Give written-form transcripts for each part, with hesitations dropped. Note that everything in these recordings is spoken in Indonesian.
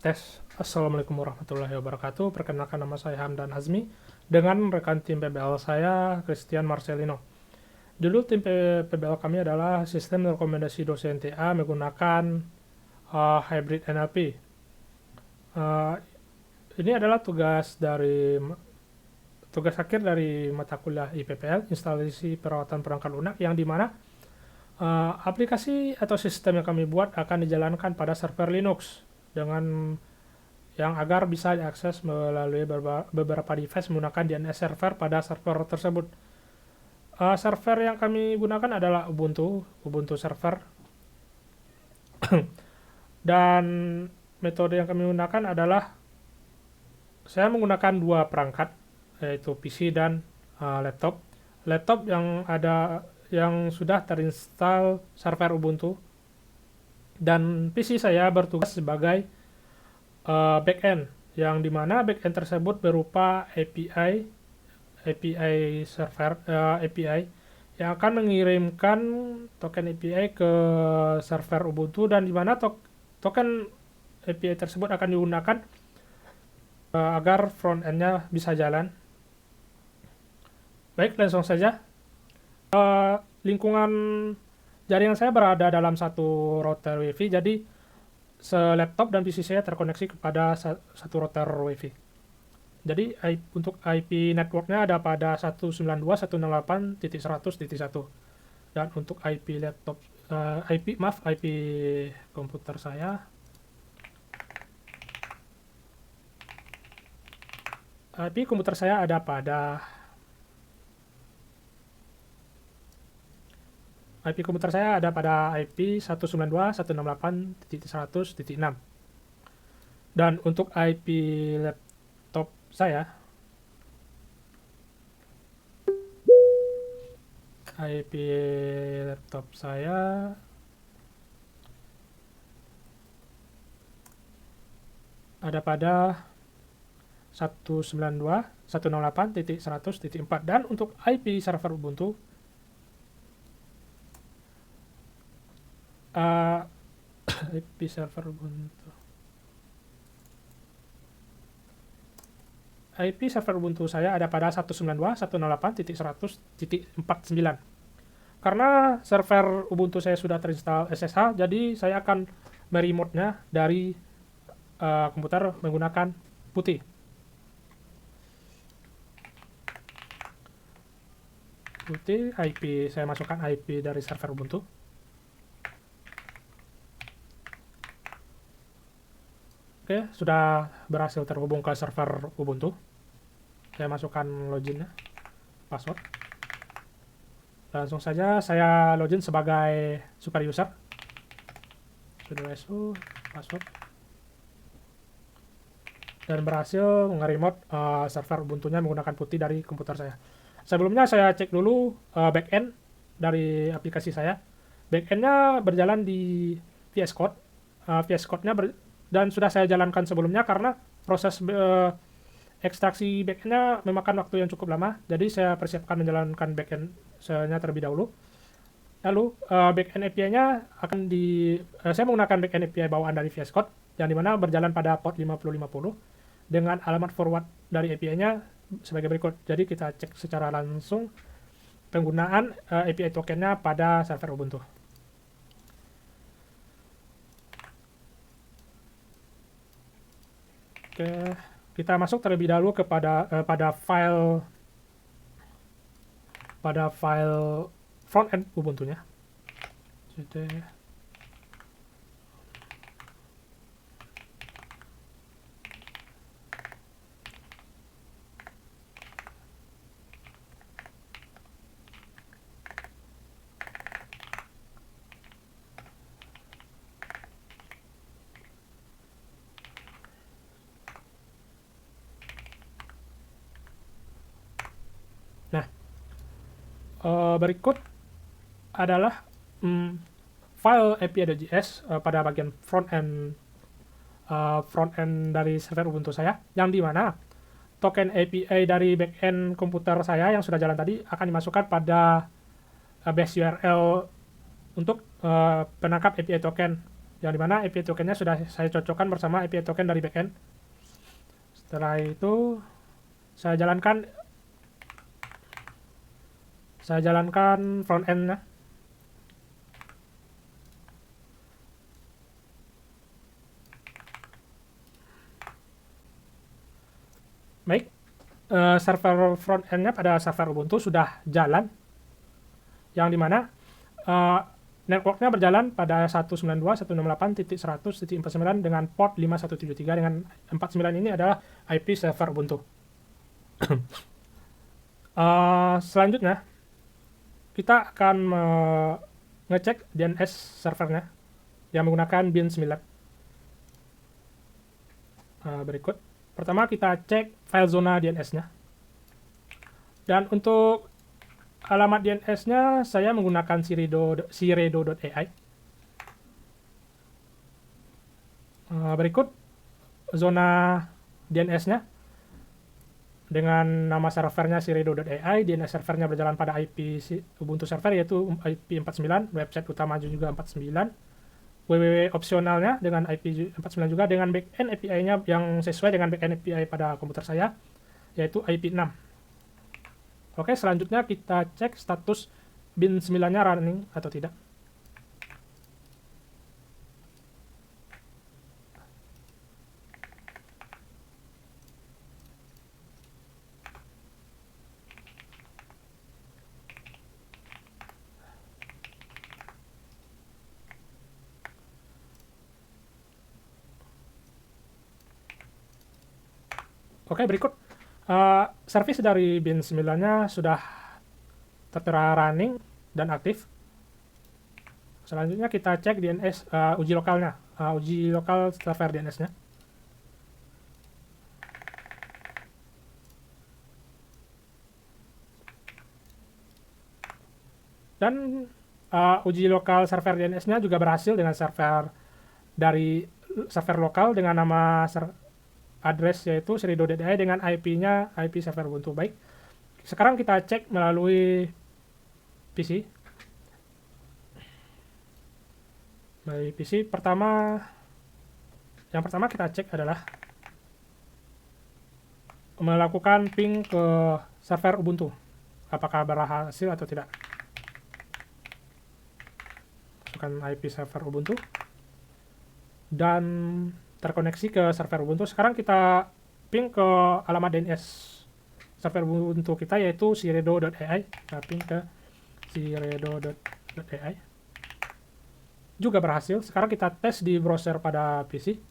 Tes. Assalamualaikum warahmatullahi wabarakatuh. Perkenalkan, nama saya Hamdan Hazmi dengan rekan tim PBL saya, Christian Marcelino. Judul tim PBL kami adalah Sistem Rekomendasi Dosen TA menggunakan Hybrid NLP. Ini adalah tugas akhir dari mata kuliah IPPL, Instalasi Perawatan Perangkat Lunak, yang dimana aplikasi atau sistem yang kami buat akan dijalankan pada server Linux dengan yang agar bisa diakses melalui beberapa device menggunakan DNS server pada server tersebut. Server yang kami gunakan adalah Ubuntu server. Dan metode yang kami gunakan adalah saya menggunakan dua perangkat, yaitu PC dan laptop. Laptop yang sudah terinstall server Ubuntu, dan PC saya bertugas sebagai backend, yang dimana backend tersebut berupa API server, API yang akan mengirimkan token API ke server Ubuntu, dan dimana token API tersebut akan digunakan agar front end-nya bisa jalan. Baik, langsung saja. Lingkungan jaringan saya berada dalam satu router WiFi, jadi laptop dan PC saya terkoneksi kepada satu router WiFi. Jadi untuk IP networknya ada pada 192.168.100.1, dan untuk IP laptop IP komputer saya ada pada IP 192.168.100.6. Dan untuk IP laptop saya ada pada 192.168.100.4. dan untuk IP server Ubuntu IP server Ubuntu saya ada pada 192.168.100.49. Karena server Ubuntu saya sudah terinstall SSH, jadi saya akan meremote-nya dari komputer menggunakan putih. IP saya masukkan IP dari server Ubuntu. Oke, sudah berhasil terhubung ke server Ubuntu. Saya masukkan loginnya, password. Langsung saja saya login sebagai super user. Sudo su password. Dan berhasil nge-remote server Ubuntu-nya menggunakan putih dari komputer saya. Sebelumnya saya cek dulu backend dari aplikasi saya. Backend-nya berjalan di VS Code. VS Code-nya dan sudah saya jalankan sebelumnya karena proses ekstraksi backend-nya memakan waktu yang cukup lama. Jadi saya persiapkan menjalankan backend-nya terlebih dahulu. Lalu backend API-nya saya menggunakan backend API bawaan dari VS Code, yang dimana berjalan pada port 5050 dengan alamat forward dari API-nya sebagai berikut. Jadi kita cek secara langsung penggunaan API token-nya pada server Ubuntu. Oke, kita masuk terlebih dahulu pada file front end Ubuntu-nya. Berikut adalah file api.js pada bagian front end dari server Ubuntu saya, yang dimana token API dari backend komputer saya yang sudah jalan tadi akan dimasukkan pada base URL untuk penangkap API token yang dimana API tokennya sudah saya cocokkan bersama API token dari backend. Setelah itu saya jalankan front end-nya. Baik, server front end-nya pada server Ubuntu sudah jalan, yang dimana network-nya berjalan pada 192.168.100.49 dengan port 5173 dengan 49 ini adalah IP server Ubuntu. Selanjutnya kita akan ngecek DNS servernya yang menggunakan bin 9. Berikut. Pertama kita cek file zona DNS-nya. Dan untuk alamat DNS-nya saya menggunakan siredo.ai. Berikut zona DNS-nya dengan nama servernya siredo.ai. DNS servernya berjalan pada IP Ubuntu server yaitu IP 49, website utama juga 49. www opsionalnya dengan IP 49 juga, dengan backend API-nya yang sesuai dengan backend API pada komputer saya yaitu IP 6. Oke, selanjutnya kita cek status bin 9-nya running atau tidak. Oke, berikut service dari bin 9-nya sudah tertera running dan aktif. Selanjutnya kita cek DNS uji lokalnya, uji lokal server DNS-nya. Dan uji lokal server DNS-nya juga berhasil dengan server dari server lokal dengan nama address yaitu siredo.ai dengan IP-nya IP server Ubuntu. Baik, sekarang kita cek melalui PC. Melalui PC yang pertama kita cek adalah melakukan ping ke server Ubuntu, apakah berhasil atau tidak. Masukkan IP server Ubuntu dan terkoneksi ke server Ubuntu. Sekarang kita ping ke alamat DNS server Ubuntu kita yaitu siredo.ai. Kita ping ke siredo.ai. Juga berhasil. Sekarang kita tes di browser pada PC.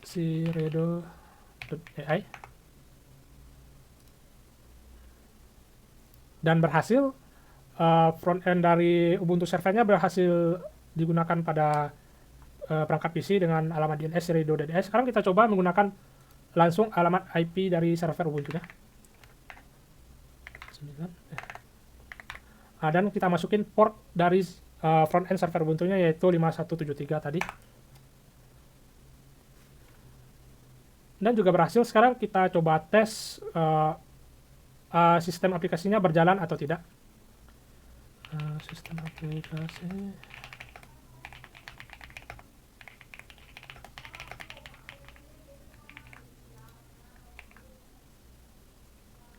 siredo.ai. Dan berhasil. Front end dari Ubuntu servernya berhasil digunakan pada perangkat PC dengan alamat DNS siredo.ai. Sekarang kita coba menggunakan langsung alamat IP dari server Ubuntu nya. Dan kita masukin port dari front end server Ubuntu nya yaitu 5173 tadi. Dan juga berhasil. Sekarang kita coba tes sistem aplikasinya berjalan atau tidak. Sistem aplikasi.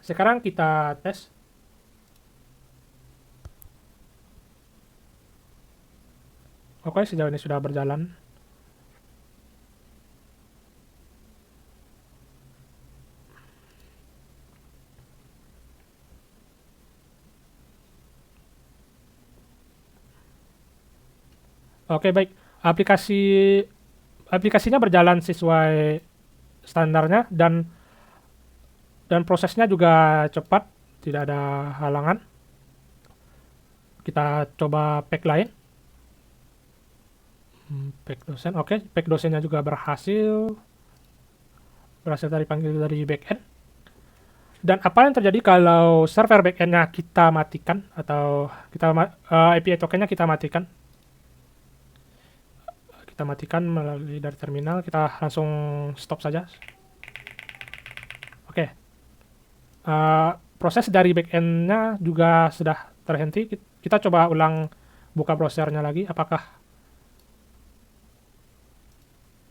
Sekarang kita tes. Oke, sejauh ini sudah berjalan. Oke, baik. Aplikasinya berjalan sesuai standarnya dan prosesnya juga cepat, tidak ada halangan. Kita coba pack lain. Pack dosen, oke. Pack dosennya juga berhasil dipanggil dari backend. Dan apa yang terjadi kalau server backend-nya kita matikan atau API token-nya kita matikan? Kita matikan melalui dari terminal, kita langsung stop saja. Oke. Proses dari backend-nya juga sudah terhenti. Kita coba ulang buka browsernya lagi. Apakah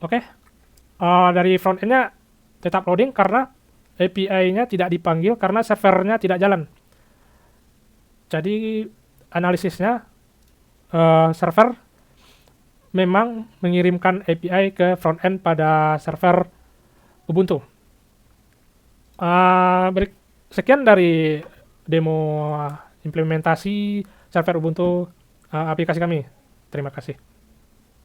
oke? Dari front end-nya tetap loading karena API-nya tidak dipanggil karena servernya tidak jalan. Jadi analisisnya server memang mengirimkan API ke front end pada server Ubuntu. Sekian dari demo implementasi server Ubuntu aplikasi kami. Terima kasih.